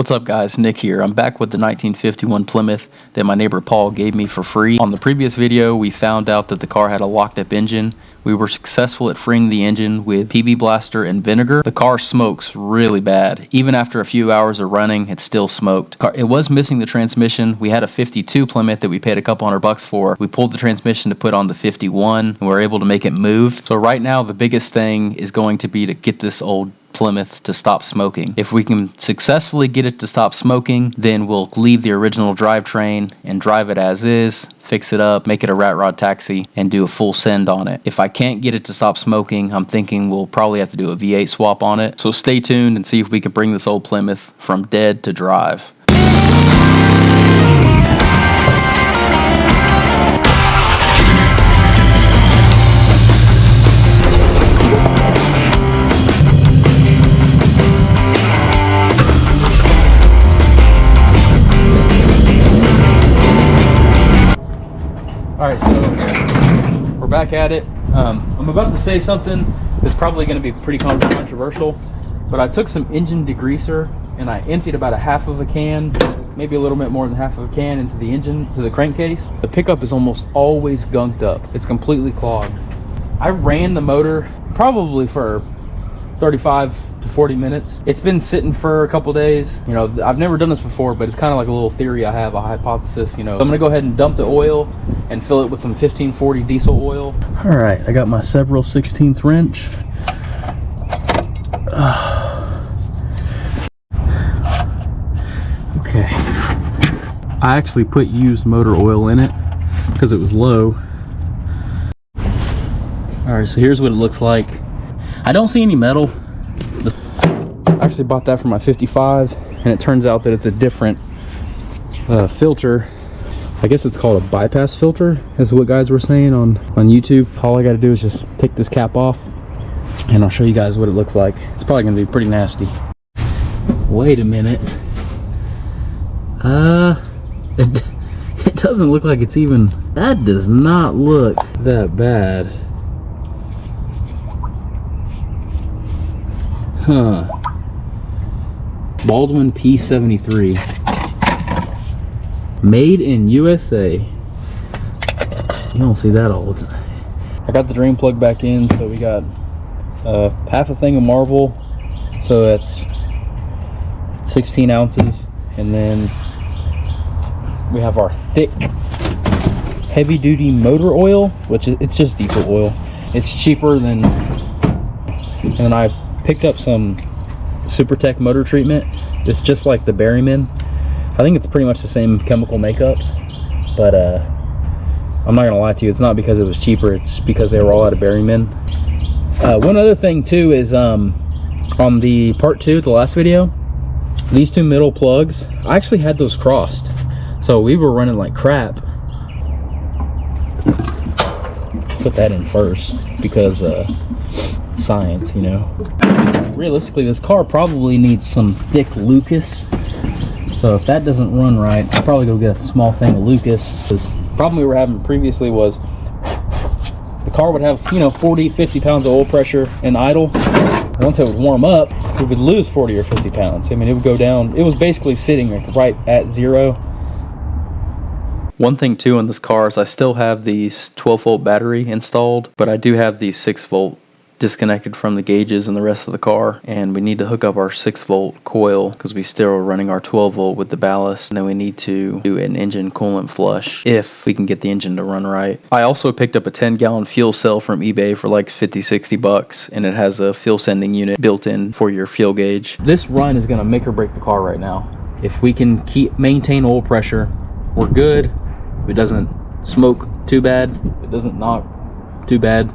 What's up guys, Nick here. I'm back with the 1951 Plymouth that my neighbor Paul gave me for free. On the previous video, we found out that the car had a locked up engine. We were successful at freeing the engine with PB Blaster and vinegar. The car smokes really bad. Even after a few hours of running, it still smoked. It was missing the transmission. We had a 52 Plymouth that we paid a couple $100 for. We pulled the transmission to put on the 51 and we were able to make it move. So right now the biggest thing is going to be to get this old Plymouth to stop smoking. If we can successfully get it to stop smoking, then we'll leave the original drivetrain and drive it as is, fix it up, make it a rat rod taxi, and do a full send on it. If I can't get it to stop smoking, I'm thinking we'll probably have to do a V8 swap on it. So stay tuned and see if we can bring this old Plymouth from dead to drive. Alright, so we're back at it. I'm about to say something that's probably going to be pretty controversial, but I took some engine degreaser and I emptied about a half of a can, maybe a little bit more than half of a can, into the engine, to the crankcase. The pickup is almost always gunked up. It's completely clogged. I ran the motor probably for 35 to 40 minutes. It's been sitting for a couple days. You know, I've never done this before, but it's kind of like a little theory I have, a hypothesis. You know, I'm gonna go ahead and dump the oil and fill it with some 1540 diesel oil. All right, I got my several 16th wrench. Okay, I actually put used motor oil in it because it was low. All right, so here's what it looks like. I don't see any metal. I actually bought that for my 55, and it turns out that it's a different filter. I guess it's called a bypass filter, is what guys were saying on YouTube. All I got to do is just take this cap off, and I'll show you guys what it looks like. It's probably going to be pretty nasty. Wait a minute. It doesn't look like it's even... That does not look that bad. Huh. Baldwin P73. Made in USA. You don't see that all the time. I got the drain plug back in, so we got half a thing of Marvel. So that's 16 ounces. And then we have our thick, heavy duty motor oil, which is, it's just diesel oil. It's cheaper than, and I picked up some SuperTech motor treatment. It's just like the Berryman. I think it's pretty much the same chemical makeup, but I'm not gonna lie to you, it's not because it was cheaper, it's because they were all out of Berryman. One other thing too is on the part 2, the last video, these two middle plugs, I actually had those crossed, so we were running like crap. Put that in first because science, you know. Realistically, this car probably needs some thick Lucas, so if that doesn't run right, I'll probably go get a small thing of Lucas. The problem we were having previously was the car would have, you know, 40-50 pounds of oil pressure in idle. Once it would warm up, it would lose 40 or 50 pounds. I mean, it would go down. It was basically sitting like right at zero. One thing too on this car is I still have the 12-volt battery installed, but I do have the 6-volt disconnected from the gauges and the rest of the car, and we need to hook up our 6-volt coil because we still are running our 12-volt with the ballast, and then we need to do an engine coolant flush if we can get the engine to run right. I also picked up a 10-gallon fuel cell from eBay for like 50-60 bucks, and it has a fuel sending unit built in for your fuel gauge. This run is going to make or break the car right now. If we can maintain oil pressure, we're good. If it doesn't smoke too bad, if it doesn't knock too bad,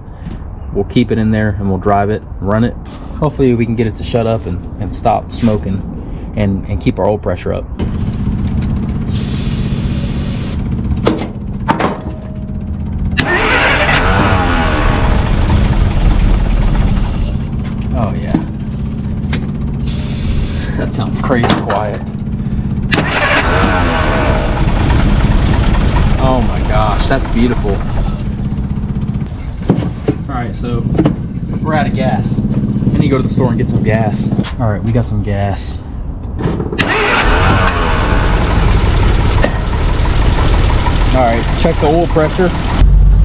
we'll keep it in there and we'll drive it, run it. Hopefully we can get it to shut up and stop smoking and keep our oil pressure up. Oh yeah. That sounds crazy quiet. Oh my gosh, that's beautiful. Alright, so we're out of gas. I need to go to the store and get some gas. Alright, we got some gas. All right, check the oil pressure.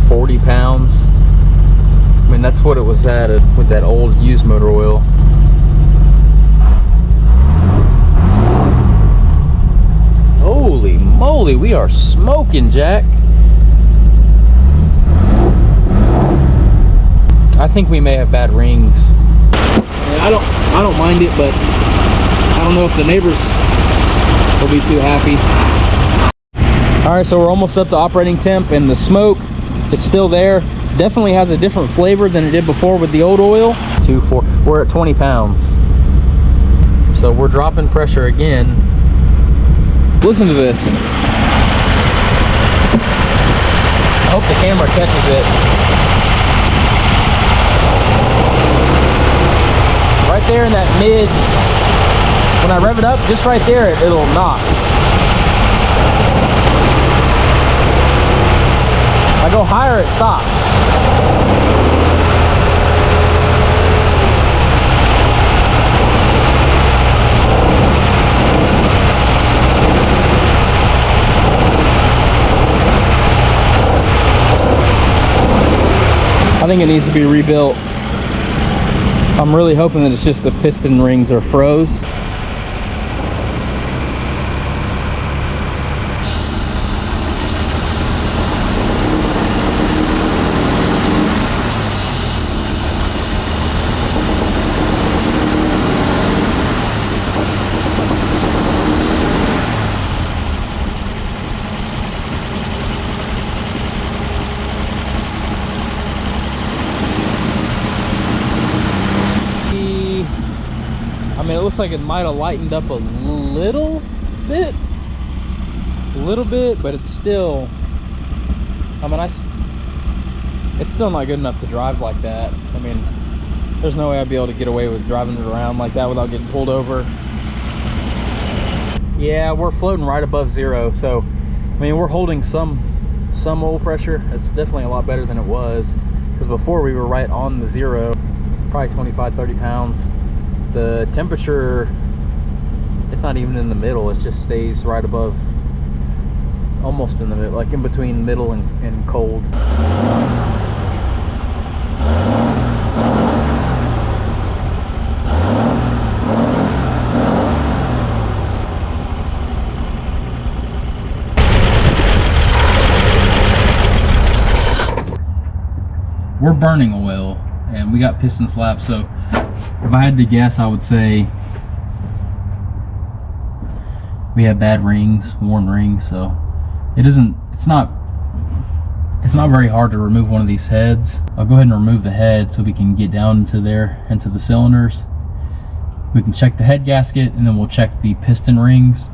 40 pounds. I mean, that's what it was at with that old used motor oil. Holy moly, we are smoking, Jack. I think we may have bad rings. I don't mind it, but I don't know if the neighbors will be too happy. All right, so we're almost up to operating temp, and the smoke is still there. Definitely has a different flavor than it did before with the old oil. 2, 4, we're at 20 pounds. So we're dropping pressure again. Listen to this. I hope the camera catches it. Right there in that mid, when I rev it up, just right there, it'll knock. If I go higher, it stops. I think it needs to be rebuilt. I'm really hoping that it's just the piston rings are froze. I mean, it looks like it might have lightened up a little bit, but it's still, I mean, it's still not good enough to drive like that. I mean, there's no way I'd be able to get away with driving it around like that without getting pulled over. Yeah, we're floating right above zero, so I mean, we're holding some oil pressure. It's definitely a lot better than it was, because before we were right on the zero, probably 25-30 pounds. The temperature, it's not even in the middle, it just stays right above, almost in the middle, like in between middle and cold. We're burning oil and we got piston slaps, so if I had to guess, I would say we have bad rings, worn rings. So it's not very hard to remove one of these heads. I'll go ahead and remove the head so we can get down into the cylinders. We can check the head gasket, and then we'll check the piston rings.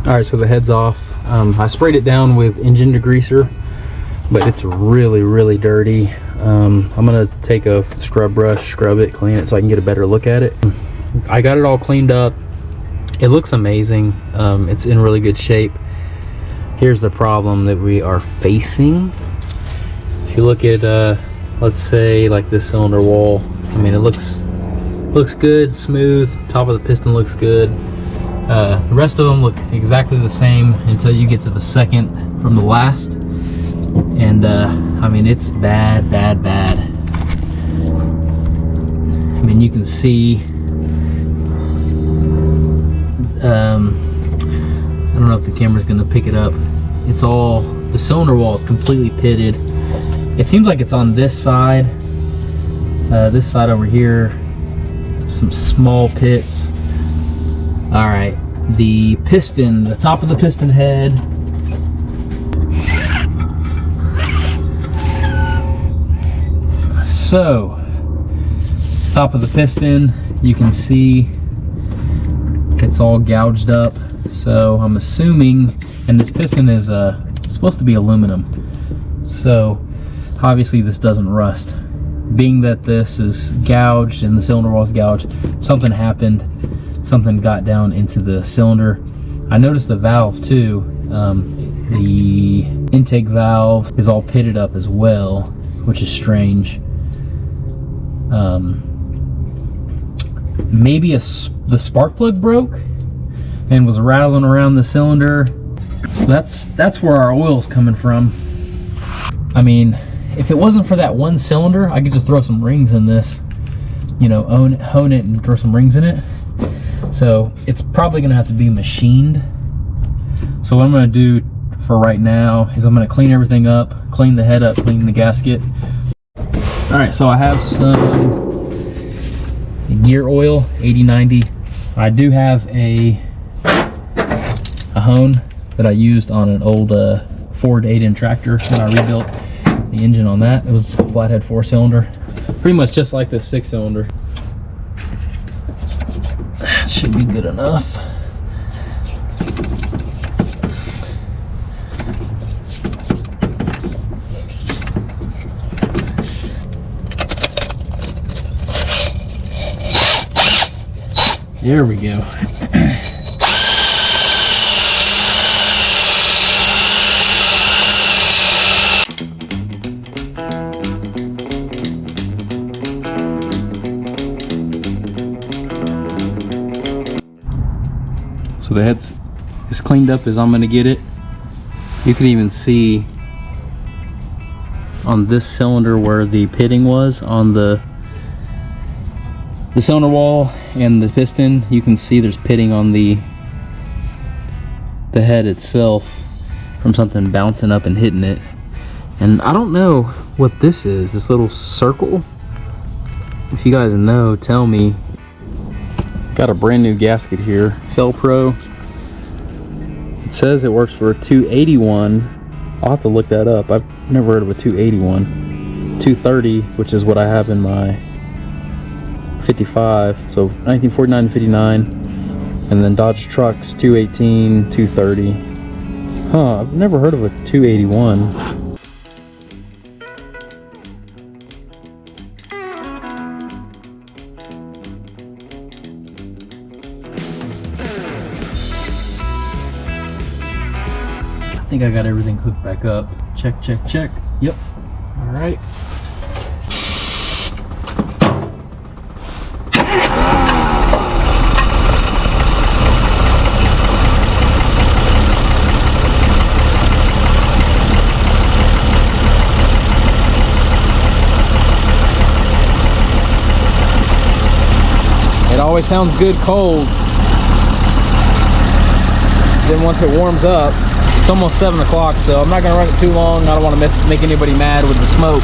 Alright, so the head's off. I sprayed it down with engine degreaser, but it's really dirty. I'm gonna take a scrub brush, scrub it, clean it so I can get a better look at it. I got it all cleaned up. It looks amazing. It's in really good shape. Here's the problem that we are facing. If you look at let's say like this cylinder wall, I mean, it looks good, smooth. Top of the piston looks good. The rest of them look exactly the same until you get to the second from the last, and I mean, it's bad. I mean, you can see, I don't know if the camera's gonna pick it up. It's all, the cylinder wall is completely pitted. It seems like it's on this side over here, some small pits. All right, the piston, the top of the piston head. So, top of the piston, you can see it's all gouged up. So I'm assuming, and this piston is supposed to be aluminum. So Obviously this doesn't rust. Being that this is gouged and the cylinder wall is gouged, something happened. Something got down into the cylinder. I noticed the valve too. The intake valve is all pitted up as well, which is strange. Maybe the spark plug broke and was rattling around the cylinder. So that's where our oil's coming from. I mean, if it wasn't for that one cylinder, I could just throw some rings in this, you know, hone it and throw some rings in it. So it's probably gonna have to be machined. So what I'm gonna do for right now is I'm gonna clean everything up, clean the head up, clean the gasket. All right, so I have some gear oil, 80/90. I do have a hone that I used on an old Ford 8-in tractor that I rebuilt the engine on that. It was a flathead 4-cylinder, pretty much just like this 6-cylinder. That should be good enough. There we go. So the head's as cleaned up as I'm gonna get it. You can even see on this cylinder where the pitting was on the cylinder wall and the piston. You can see there's pitting on the head itself from something bouncing up and hitting it. And I don't know what this is, this little circle. If you guys know, tell me. Got a brand new gasket here, Felpro. It says it works for a 281. I'll have to look that up. I've never heard of a 281. 230, which is what I have in my 55. So 1949 and 59. And then Dodge trucks, 218, 230. Huh, I've never heard of a 281. I think I got everything hooked back up. Check, check, check. Yep. All right. It always sounds good cold. Then once it warms up, it's almost 7 o'clock, so I'm not gonna run it too long. I don't want to make anybody mad with the smoke.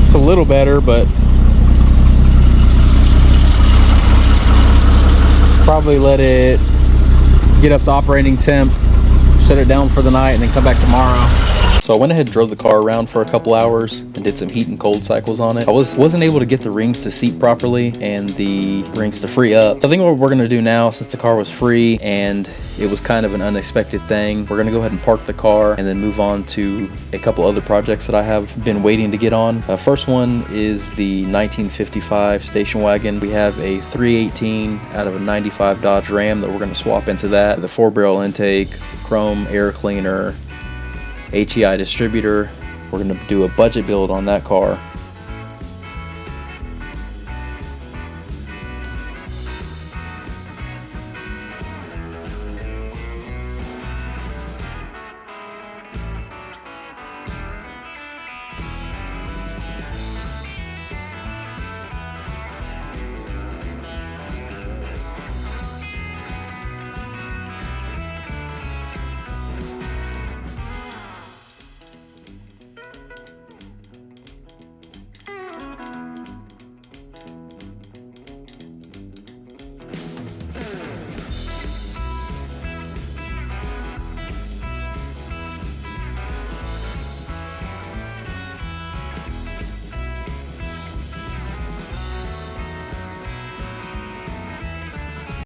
It's a little better, but probably let it get up to operating temp, set it down for the night, and then come back tomorrow. So I went ahead and drove the car around for a couple hours and did some heat and cold cycles on it. I wasn't able to get the rings to seat properly and the rings to free up. So I think what we're gonna do now, since the car was free and it was kind of an unexpected thing, we're gonna go ahead and park the car and then move on to a couple other projects that I have been waiting to get on. First one is the 1955 station wagon. We have a 318 out of a 95 Dodge Ram that we're gonna swap into that. The 4-barrel intake, chrome air cleaner, HEI distributor. We're going to do a budget build on that car.